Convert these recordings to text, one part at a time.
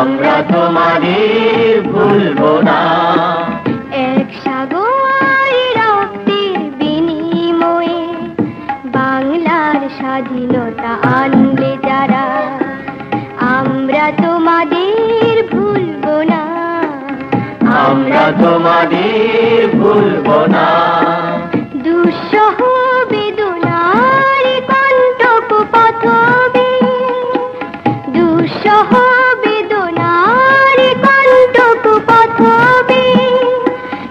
আমরা তোমাদের ভুলবো না। এক সাগর রক্তের বিনিময়ে বাংলার স্বাধীনতা আনলে যারা, আমরা তোমাদের ভুলবো না। আমরা তোমাদের ভুলবো না। দুঃসহ বেদনার কণ্টক পথবে, দুঃসহ বেদনার কণ্টক পথবে,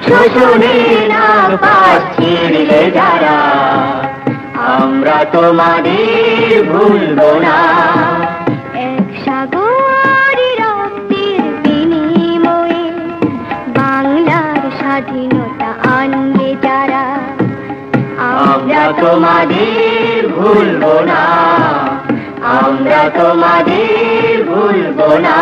শোষণের নাপাস ছিঁড়লে যারা, আমরা তোমাদের ভুলবো না। এক সাগর রক্তের বিনিময়ে বাংলার স্বাধীনতা আনলে যারা, আমরা তোমাদের ভুলবো না। আমরা তোমাদের ভুলবো না।